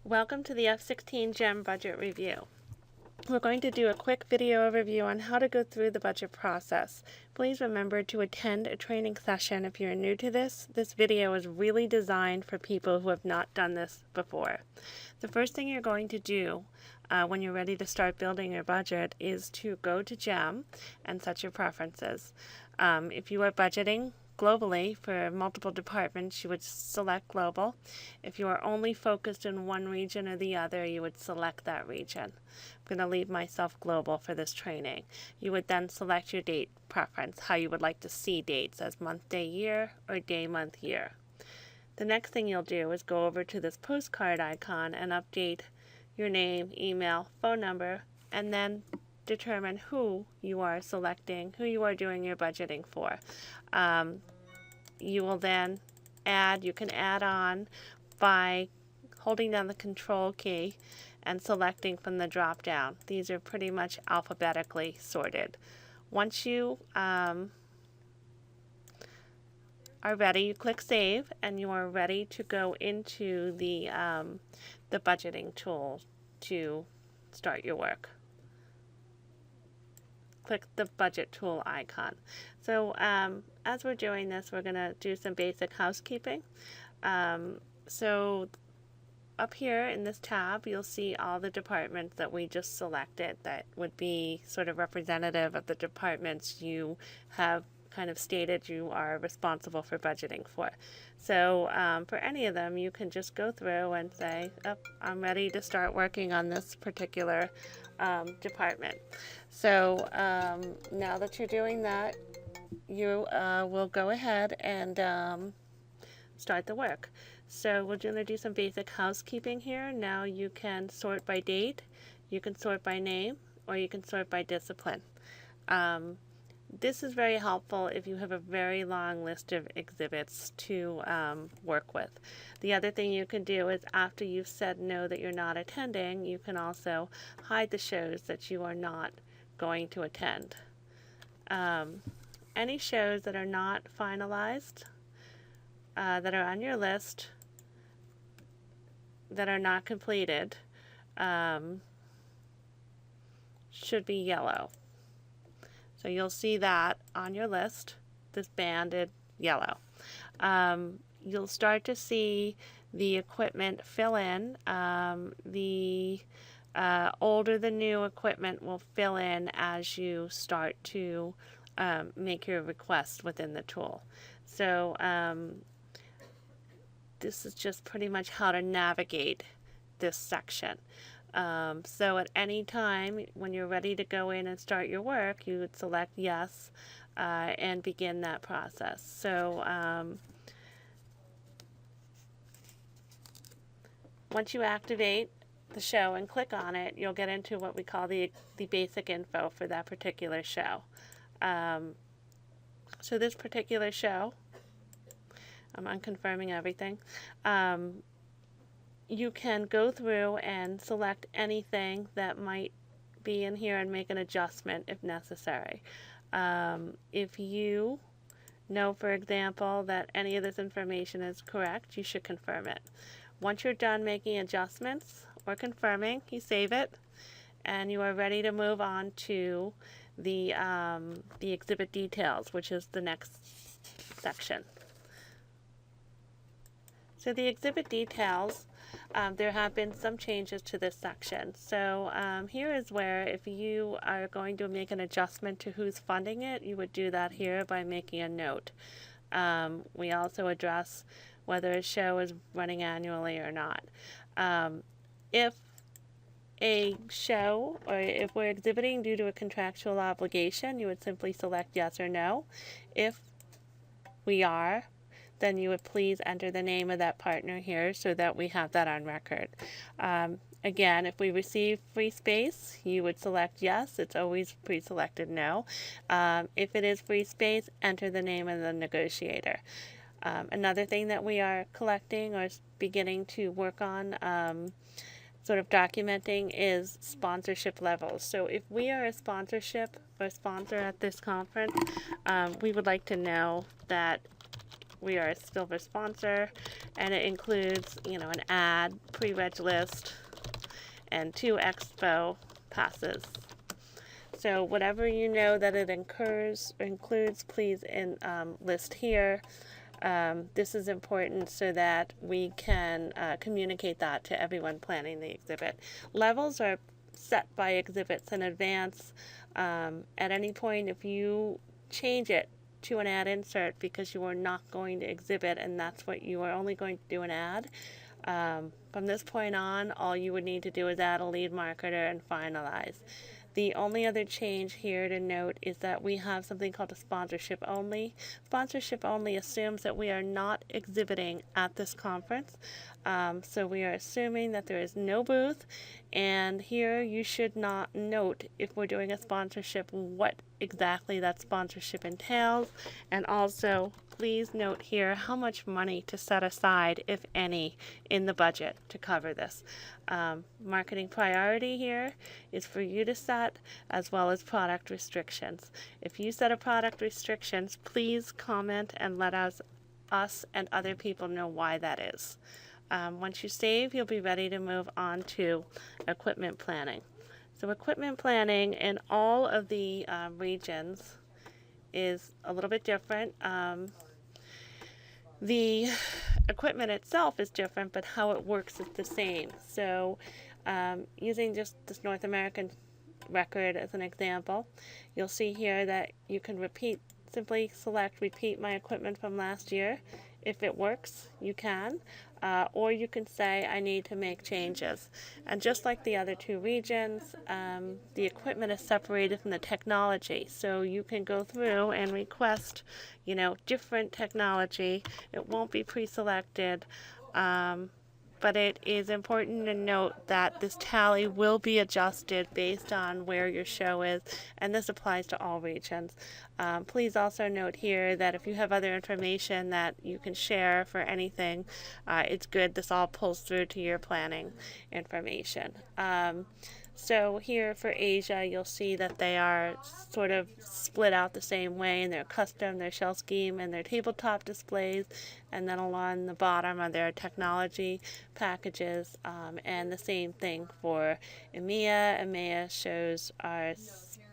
Welcome to the F16 GEM budget review. We're going to do a quick video overview on how to go through the budget process. Please remember to attend a training session if you're new to this. This video is really designed for people who have not done this before. The first thing you're going to do when you're ready to start building your budget is to go to GEM and set your preferences. If you are budgeting globally for multiple departments, you would select global. If you are only focused in one region or the other, you would select that region. I'm going to leave myself global for this training. You would then select your date preference, how you would like to see dates as month, day, year, or day, month, year. The next thing you'll do is go over to this postcard icon and update your name, email, phone number, and then determine who you are selecting, who you are doing your budgeting for. You will then you can add on by holding down the control key and selecting from the drop down. These are pretty much alphabetically sorted. Once you are ready, you click save and you are ready to go into the budgeting tool to start your work. Click the budget tool icon. So as we're doing this, we're going to do some basic housekeeping. So up here in this tab, you'll see all the departments that we just selected that would be sort of representative of the departments you have kind of stated you are responsible for budgeting for. So for any of them, you can just go through and say, oh, I'm ready to start working on this particular department. So now that you're doing that, you will go ahead and start the work. So we're going to do some basic housekeeping here. Now you can sort by date, you can sort by name, or you can sort by discipline. This is very helpful if you have a very long list of exhibits to work with. The other thing you can do is after you've said no that you're not attending, you can also hide the shows that you are not going to attend. Any shows that are not finalized, that are on your list, that are not completed, should be yellow. So you'll see that on your list, this banded yellow. You'll start to see the equipment fill in. The older the new equipment will fill in as you start to make your request within the tool. So this is just pretty much how to navigate this section. So at any time when you're ready to go in and start your work, you would select yes and begin that process. So once you activate the show and click on it, you'll get into what we call the basic info for that particular show. So this particular show, I'm unconfirming everything. You can go through and select anything that might be in here and make an adjustment if necessary. If you know, for example, that any of this information is correct, you should confirm it. Once you're done making adjustments or confirming, you save it, and you are ready to move on to the exhibit details, which is the next section. So the exhibit details, there have been some changes to this section. So here is where if you are going to make an adjustment to who's funding it, you would do that here by making a note. We also address whether a show is running annually or not. If a show, or if we're exhibiting due to a contractual obligation, you would simply select yes or no. If we are, then you would please enter the name of that partner here so that we have that on record. Again, if we receive free space, you would select yes. It's always pre-selected no. If it is free space, enter the name of the negotiator. Another thing that we are collecting or beginning to work on, sort of documenting, is sponsorship levels. So if we are a sponsorship or sponsor at this conference, we would like to know that we are a silver sponsor, and it includes, an ad, pre-reg list, and 2 expo passes. So whatever you know that it includes, please list here. This is important so that we can communicate that to everyone planning the exhibit. Levels are set by exhibits in advance. At any point, if you change it to an ad insert because you are not going to exhibit and that's what you are only going to do an ad, from this point on, all you would need to do is add a lead marketer and finalize. The only other change here to note is that we have something called a sponsorship only. Sponsorship only assumes that we are not exhibiting at this conference. So we are assuming that there is no booth, and here you should not note, if we're doing a sponsorship, what exactly that sponsorship entails, and also please note here how much money to set aside, if any, in the budget to cover this. Marketing priority here is for you to set, as well as product restrictions. If you set a product restrictions, please comment and let us and other people know why that is. Once you save, you'll be ready to move on to equipment planning. So equipment planning in all of the regions is a little bit different. The equipment itself is different, but how it works is the same. So using just this North American record as an example, you'll see here that you can simply select repeat my equipment from last year. If it works, you can. Or you can say, I need to make changes. And just like the other 2 regions, the equipment is separated from the technology. So you can go through and request, different technology. It won't be pre-selected. But it is important to note that this tally will be adjusted based on where your show is, and this applies to all regions. Please also note here that if you have other information that you can share for anything, it's good. This all pulls through to your planning information. So here for Asia, you'll see that they are sort of split out the same way in their custom, their shell scheme, and their tabletop displays. And then along the bottom are their technology packages. And the same thing for EMEA. EMEA shows are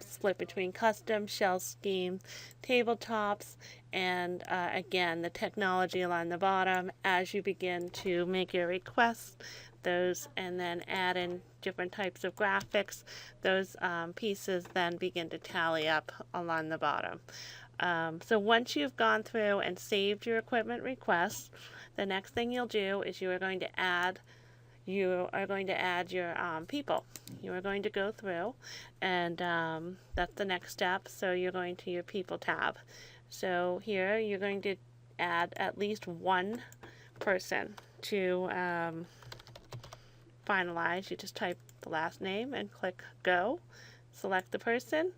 split between custom, shell scheme, tabletops, and again, the technology along the bottom. As you begin to make your requests, those and then add in different types of graphics, those pieces then begin to tally up along the bottom. So once you've gone through and saved your equipment requests, the next thing you'll do is you are going to add your people. You are going to go through, and that's the next step. So you're going to your people tab. So here you're going to add at least one person to finalize. You just type the last name and click go. Select the person.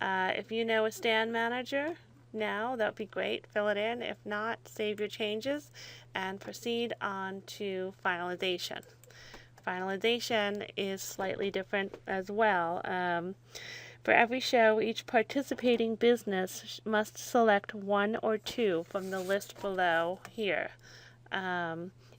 If you know a stand manager now, that would be great. Fill it in. If not, save your changes and proceed on to finalization. Finalization is slightly different as well. For every show, each participating business must select 1 or 2 from the list below here.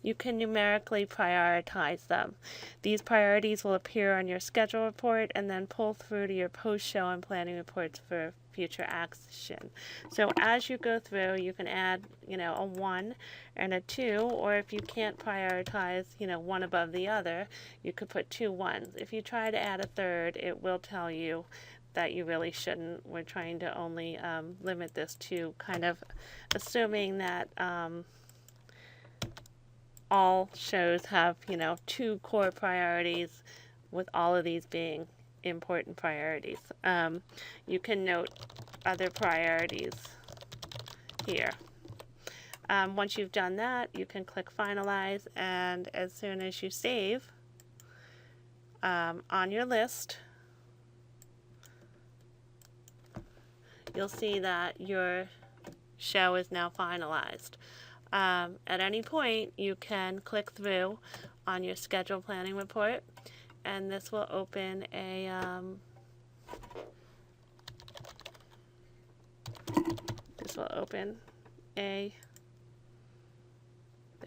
You can numerically prioritize them. These priorities will appear on your schedule report and then pull through to your post-show and planning reports for future action. So as you go through, you can add, a 1 and a 2, or if you can't prioritize, one above the other, you could put 2 1s. If you try to add a third, it will tell you that you really shouldn't. We're trying to only limit this to kind of assuming that all shows have, 2 core priorities, with all of these being important priorities. You can note other priorities here. Once you've done that, you can click Finalize, and as soon as you save on your list, you'll see that your show is now finalized. At any point, you can click through on your schedule planning report, and this will open a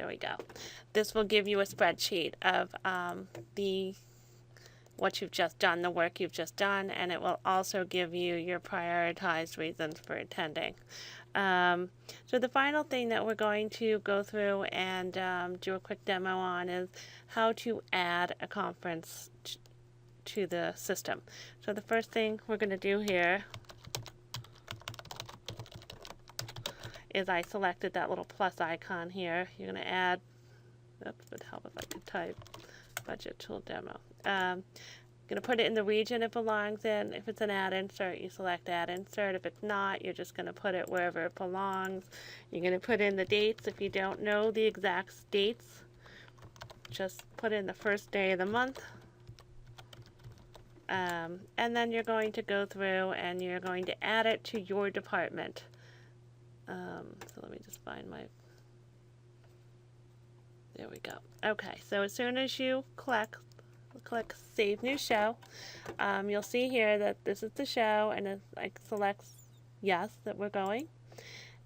There we go. This will give you a spreadsheet of what you've just done, the work you've just done, and it will also give you your prioritized reasons for attending. So the final thing that we're going to go through and do a quick demo on is how to add a conference to the system. So the first thing we're going to do here is I selected that little plus icon here. You're going to add, oops, it would help if I could type budget tool demo. Going to put it in the region it belongs in. If it's an add insert, you select add insert. If it's not, you're just going to put it wherever it belongs. You're going to put in the dates. If you don't know the exact dates, just put in the first day of the month. And then you're going to go through and you're going to add it to your department. So let me just find my, there we go. Okay, so as soon as you click Save New Show, you'll see here that this is the show, and I select yes, that we're going.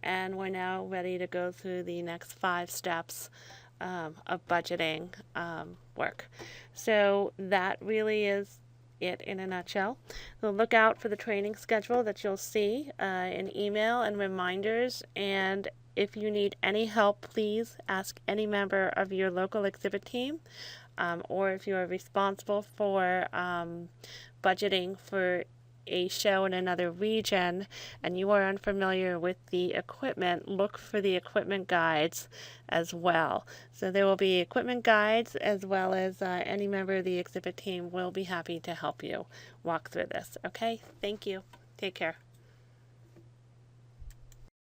And we're now ready to go through the next 5 steps of budgeting work. So that really is it in a nutshell. So look out for the training schedule that you'll see in email and reminders, and if you need any help, please ask any member of your local exhibit team, or if you are responsible for budgeting for a show in another region and you are unfamiliar with the equipment, look for the equipment guides as well. So there will be equipment guides, as well as any member of the exhibit team will be happy to help you walk through this. Okay, thank you. Take care.